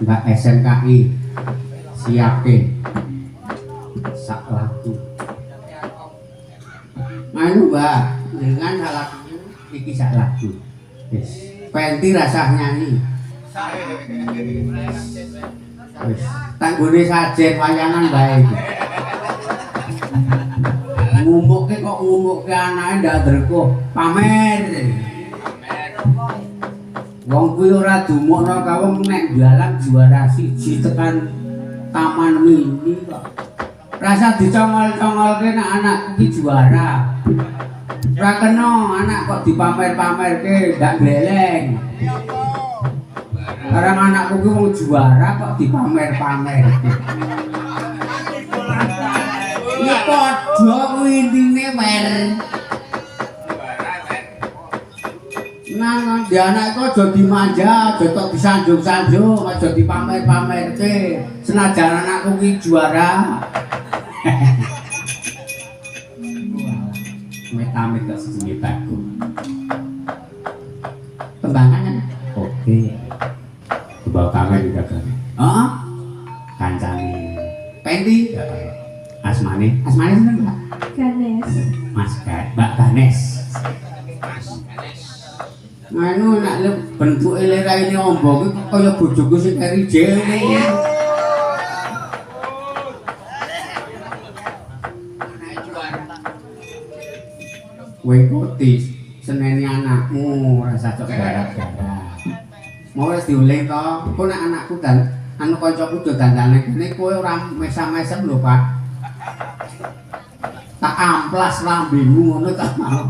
Mbak SNKI siapke sak lagu. Anu Mbak, dengan sak lagu iki sak lagu. Wis, penti rasah nyanyi. Wis, tanggone sajen wayangan bae iki. Ngumukke kok ngumukke anake ndak dreko pamer. Wong kuwi ora dumukno kawong nek jalan juara siji tekan taman mini kok. Rasa dicongol-congolke nek anakku ki juara. Ora kena anak kok dipamer-pamerke ndak gleleng. Karena anakku ki wong juara kok dipamer-pamerke. Ya padha kuwi intine wer. Nang di anak iku aja dimanja, aja tok disanjung-sanjung, aja dipamer-pamerke. Senajan anakku ki juara. Amit-amit kok sejenenge bagus. Tembangan oke. Bawa kangen juga kan. Heeh. Kancane. Penti. Asmane sinten, Mbak? Ganes. Mbak Ganes. Anu nek bentuke leraine ombo ki kaya bojoku sing keri jene. Kowe kotis seneni anakmu rasa cok garap-garap. Mau wis diuling to, kok nek anakku dan anu kancaku do dandane kene kowe ora mesam-mesem lho, Pak. Tak amplas lambemu ngono ta mau.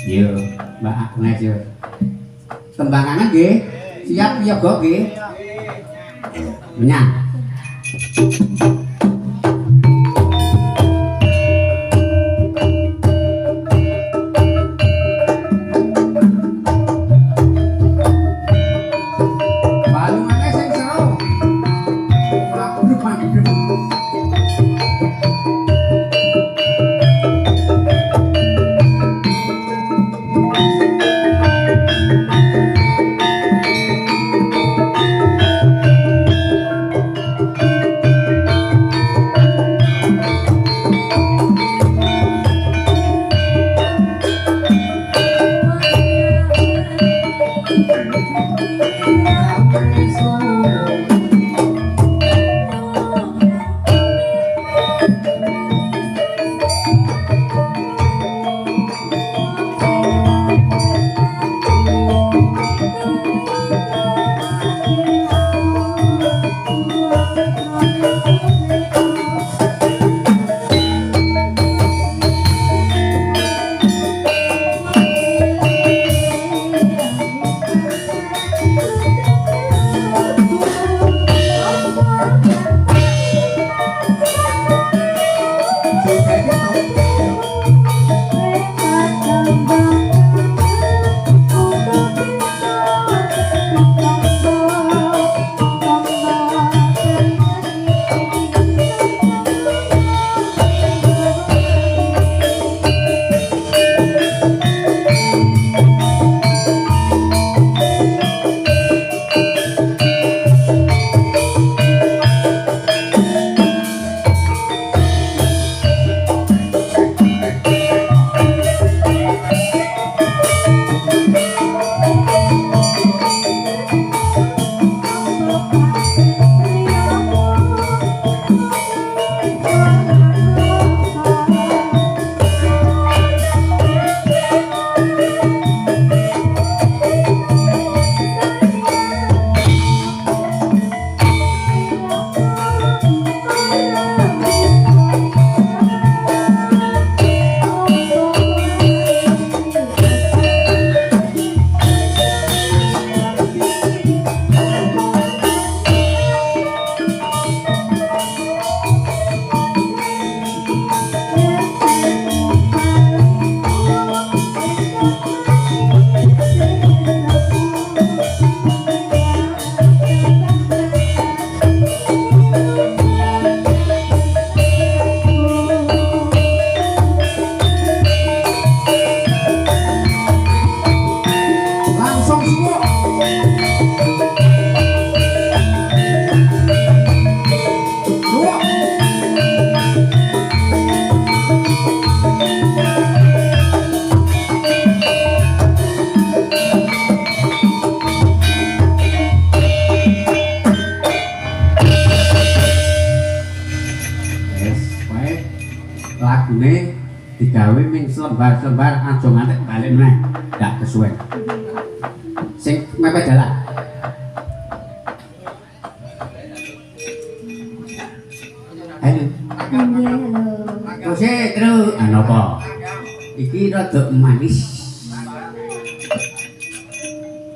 Yo, Mbak Agnes yo. Tembangannya nggih. Siap ya, Gok nggih. Menyang. gawe ming selembar-selembar aja ngantek balik meneh. Ndak kesuwen. Sing mepet dalan. Halo. Halo. Terus napa? Iki rada manis.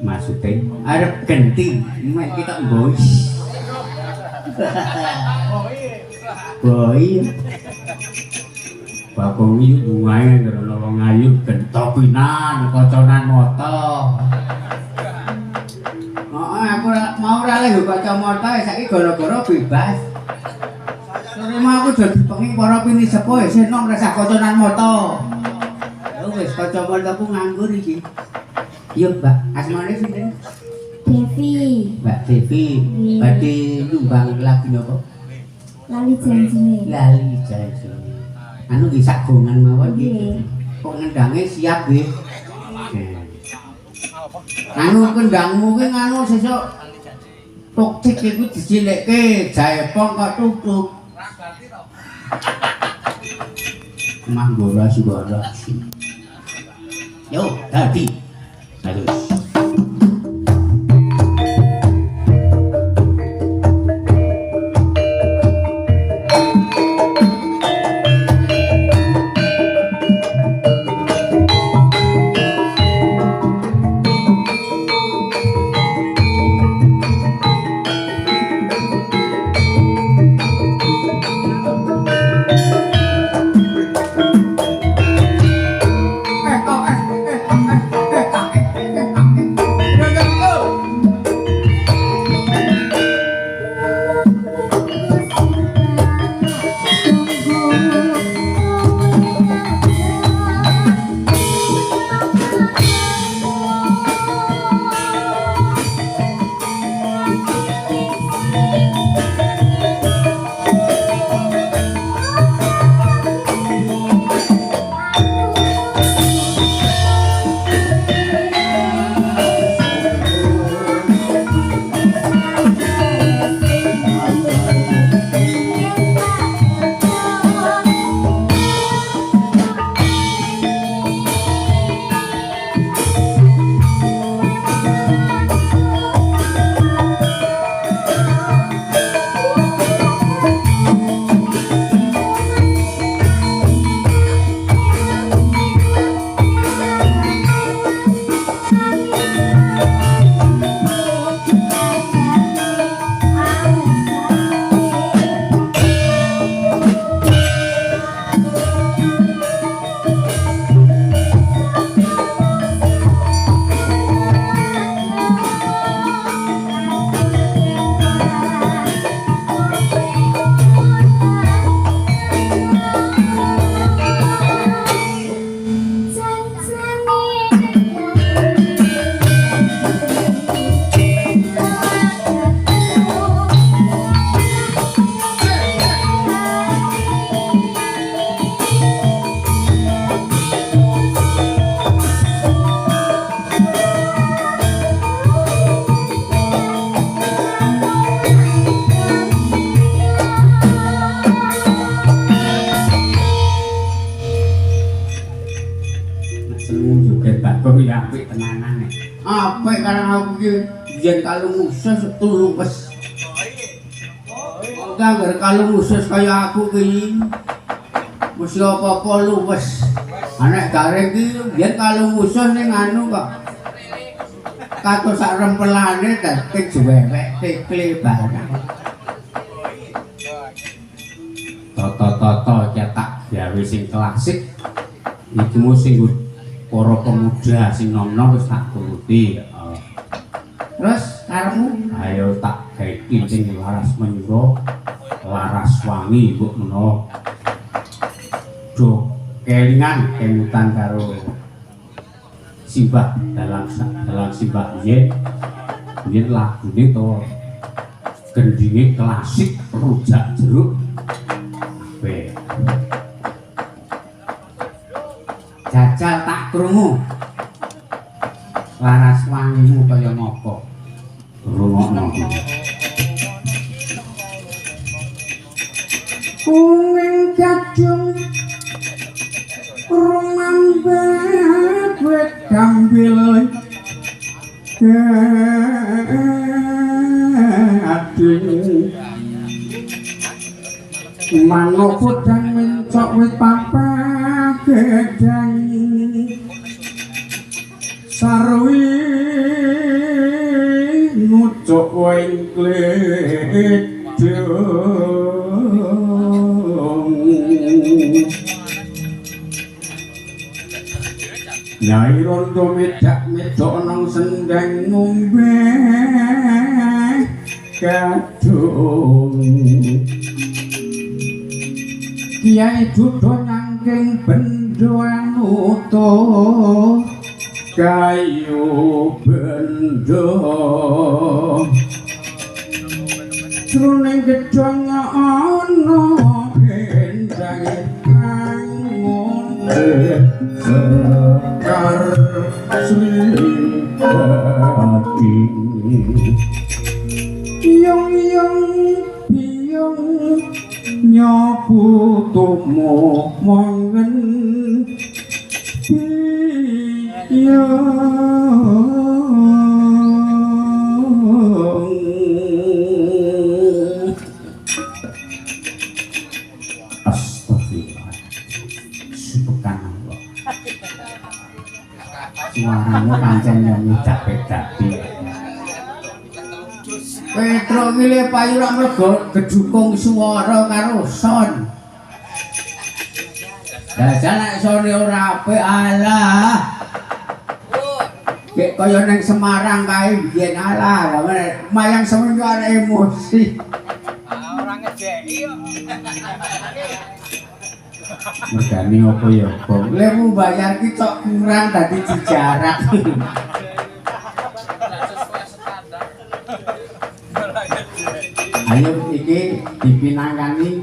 Maksudnya arep genti men kita bos. Boy. Bakong iki bungae ngrono wong ayu gentopinan koconan moto. Aku mau ora leh kacamata saiki gara-gara bebas. Sore mau aku dadi pengen para pini sepo seneng rasa koconan moto. Ya wis kacamataku nganggur iki. Iya, Mbak. Asmane sinten? Devi. Mbak Devi. Badhe nyumbang lagu napa? Lali janjine. Lali janjine. Anu nggih sak gongan mawon nggih. Kok ngendange siap nggih. Anu kendangmu ki nganu sesuk tok cek iku dicilikke jaepong kok tutup. Manggora suara. Yo, tadi. Aduh. apik tenanane. Apik karang aku iki yen kalung usus tulung wis. Angger kalung usus kaya aku iki mesti apa-apa luwes. Anek gareng iki yen kalung usus ning anu kok kados sak rempelane dadi juwewek tekle barang. Toto-toto cetak gawe sing klasik. Iki mu sing para pemuda sing nom-nom wis tak turuti. Terus karepmu ayo tak gawe sing laras menyuro, laras wangi mbok menawa. Do kelingan kemutan karo Simbah dalam Simbah yen lagune to gendinge klasik rujak jeruk ape jajal tak krungu laras wangimu kaya napa rungokno kuning gadung rumambek wet kambil ading manuk podang mencok wit papa gedang sarwi nucuk wengkledung Nyai rondo medak medok nang sendeng ngombe kadung Kiai dudo nangking bendo anuto kayu bendo Jroning gedhong ana bendang angon sekar sripati Yung nyopu tumo mongen Astagfirullah supekan Allah suaramu pancen nyanyi capek-capek Petro milih payu rak mergo gedukung swara karo son. Dajal nek sone ora apik alah. Kayak kaya nang Semarang kae biyen alah, mayang semenyo ana emosi. Ora ngejeki kok. Mergane apa ya, Bang? Lemu bayar ki cok kurang dadi dijarak. Ayo iki dipinangkani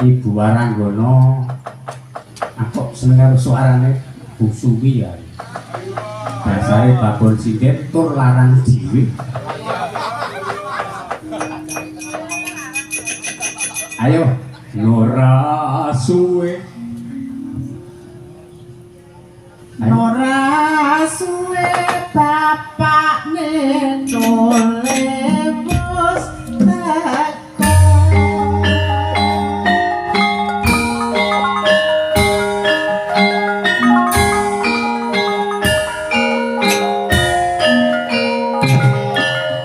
Ibu Waranggono. Aku seneng karo suarane Bu Suwi ya. Dasare babon sindir tur larang dhewe. Ayo Nora suwe Nora suwe bapak nentole bos teko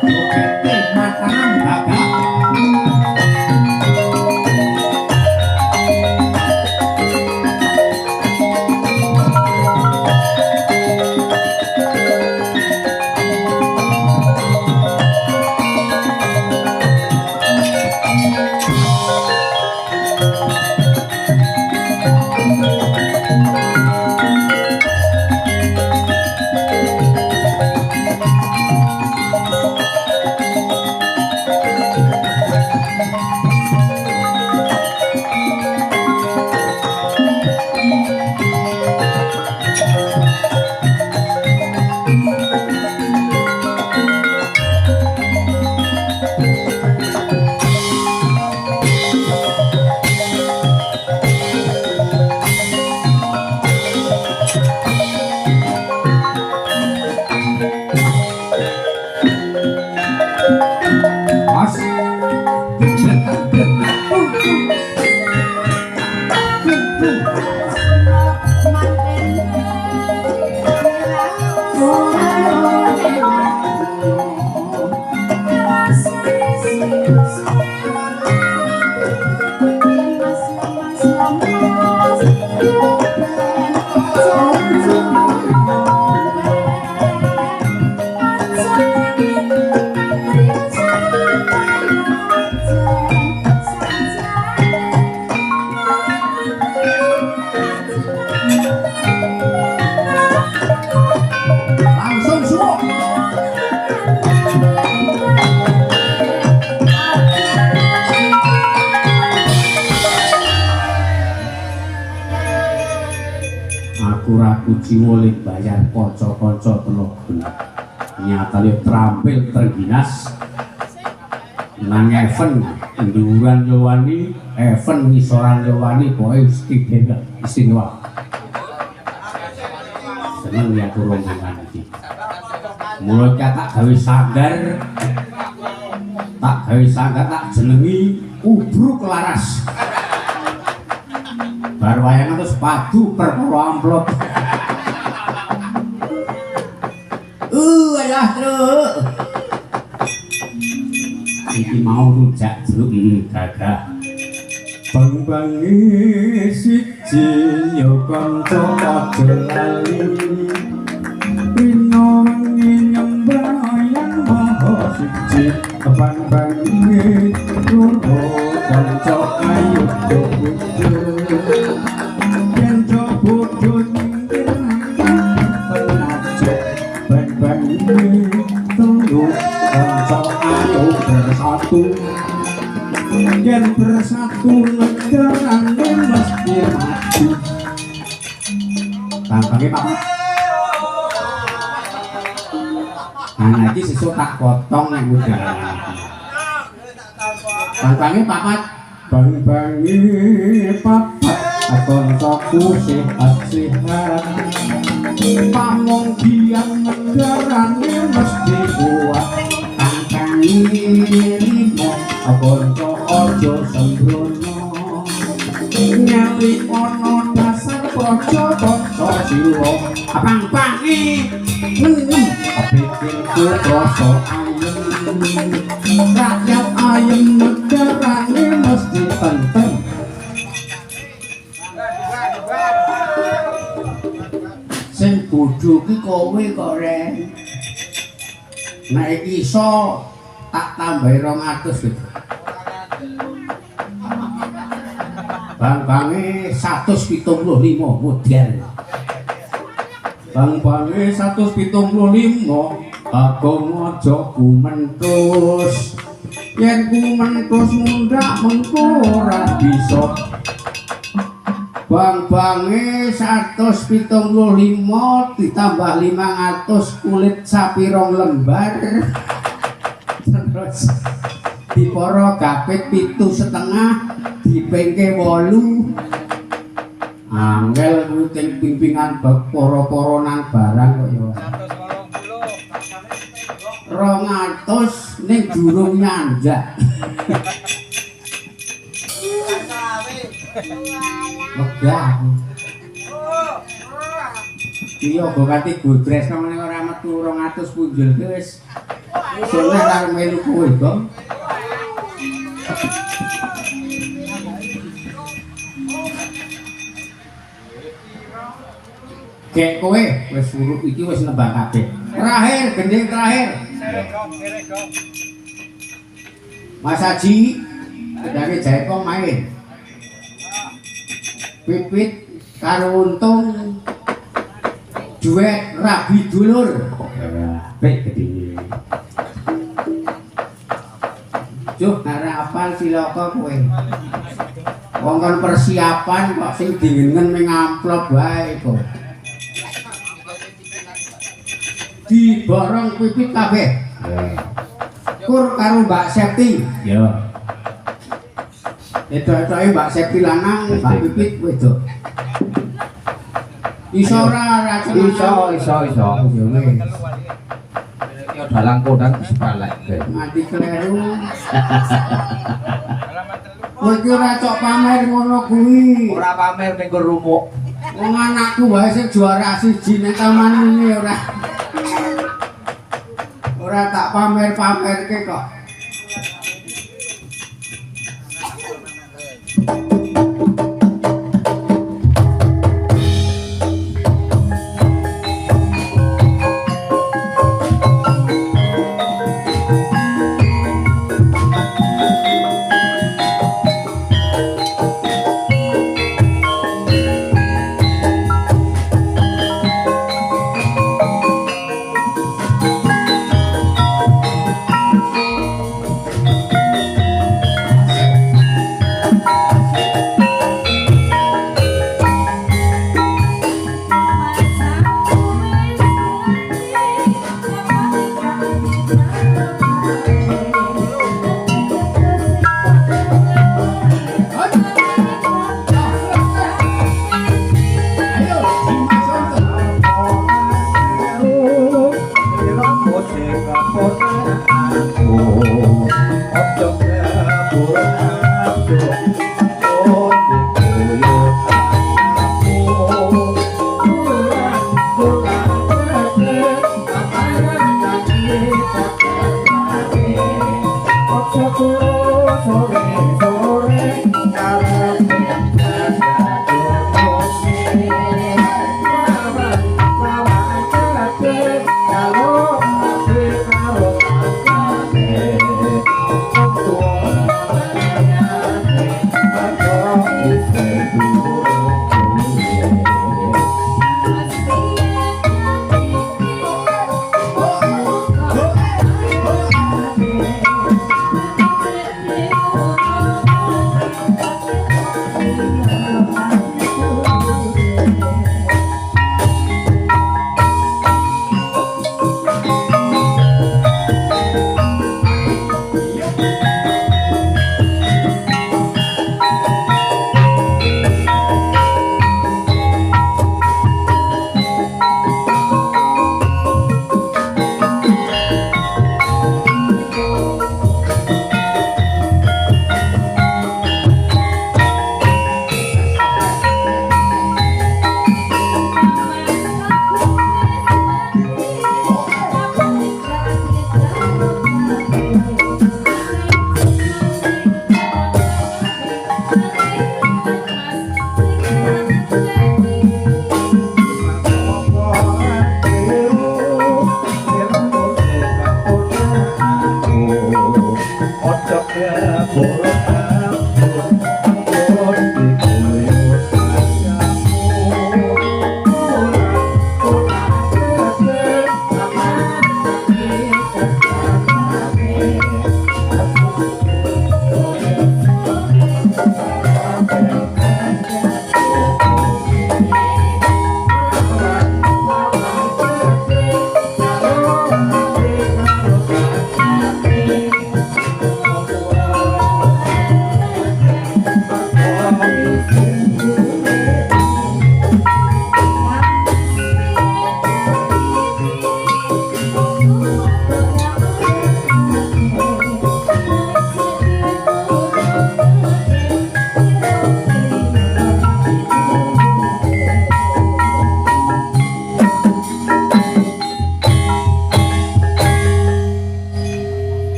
Oke, makanan gagah. Langsung semua. Aku ragu jiwa lek bayar kanca-kanca tenaga. Nyatane trampil terginas. nang event nduran yo wani, event ngisoran yo wani, pokoke istimewa. Seneng ya rombongan iki. Mulut tak gawe sanggar. Tak gawe sanggar tak jenengi ubruk laras. Bar wayangan terus padu perkara amplop. Alah truk. Iki mau rujak jeruk gagah. Bang-bangi siji yo kanca aja lali. Rino wengi nyembah yang maha siji. Bang-bangi loro kanca ayu bojo. Yen bojo nyinggir penajak. Bang-bangi telu kanca ayu bersatu. Yen bersatu negarane mesti maju. Tampake Pak. Nah iki sesuk tak potong nek udahan iki. Tampake papat, bang-bangi papat, kancaku sehat-sehat. Pamonggian negarane mesti kuat. Tangkangi limo kanca aja sembrono. Nyali ana dasar kanca-kanca sira. Abang-bangi pikirku rasa ayem. Rakyat ayem negarane mesti tentrem. Sing bodho ki kowe kok Ren. Nek iki iso tak tambahi 200 gitu. Bang-bange 175 model. Bang-bange 175 agong aja kumentus. Yen kumentus mundak mengko ora bisa. Bang-bange 175 ditambah 500 kulit sapi 2 lembar. Terus diporo gapit 7,5 dipengke 8. Angel kuwi pimpingan poro-poronan barang kok ya. 200 ning durung nyanjak. Megah. Iya kok kate godres nang ora metu 200 punjul ki wis. Soale karo melu kowe, Bang. Kek kowe wis urut iki wis nembang kabeh. Terakhir, gending terakhir. Mas Haji dari Jaipong main. Pipit karo Untung duet Rabi Dulur. Baik gede. Juh arek apal cilaka kowe. Wong kon persiapan kok sing dingenen ning amplop wae kok. Diborong Pipit kabeh. Kur karo Mbak Septi. Ya. Itu-ituke Mbak Septi lanang, Mbak Pipit wedok. Iso ora Iso. Ya wis. Ya dalang kodang sepalek. Mati kleru. Kowe iki ora cok pamer ngono kuwi. Ora pamer ning rumuk. Wong anakku wae sing juara siji ning taman ini ora. Ora tak pamer-pamerke kok.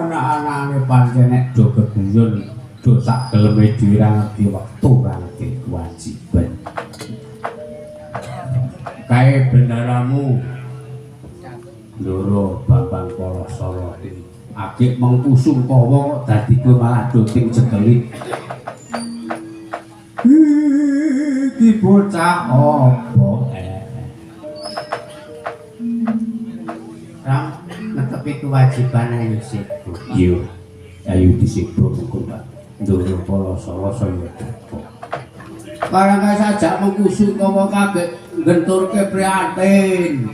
anak-anakane pancen nek do keguyon do sak geleme dhewe ra ngerti wektu ra ngerti kewajiban. Kae bendaramu loro Babang Palasara iki akeh mengkusung kawa kok dadi kowe malah doting cekelit. Iki bocah apa? Ram netepi kewajiban ayo sik. Yo. Ayo disibuk mengko Pak. Ndoro Palasara saya teko. Barang kae sajak mengkusung kawa kabeh ngenturke prihatin.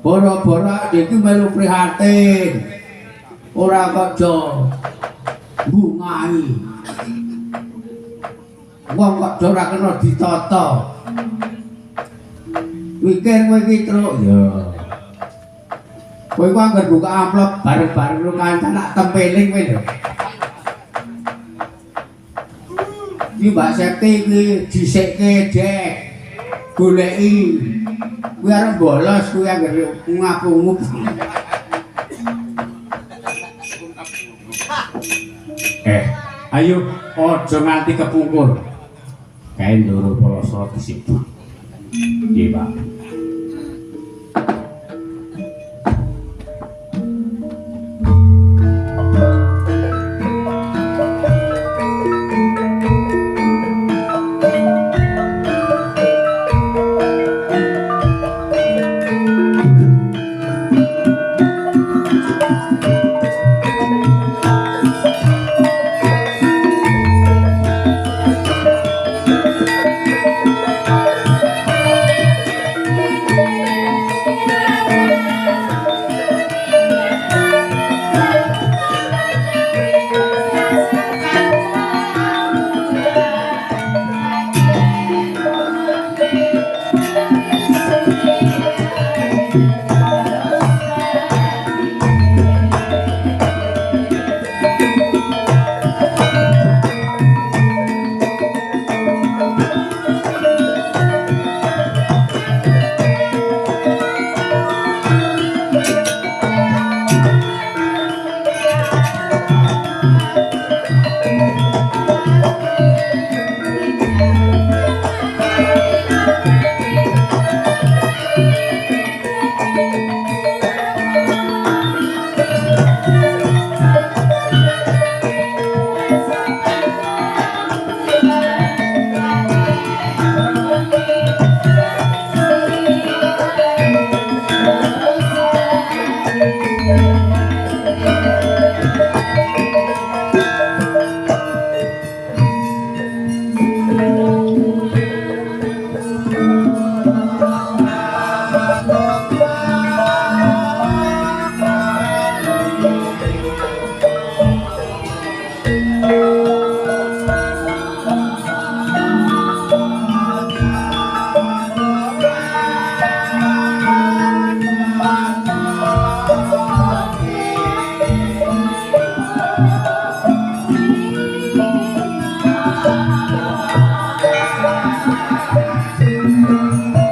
Boro-boro iki melu prihatin. Ora kok jo bungai. Wong kok do ora kena ditata. Mikir kowe iki truk ya. Kowe kok anggere buka amplop bareng-bareng karo kancan nak tempeling kowe lho. Iki Mbak Septi iki disikke dek. Goleki. Kuwi arep bolos kuwi anggere ngapungup. Ayo aja nganti kepungkur. Kae Ndoro Palasara disibuk. Nggih, Pak.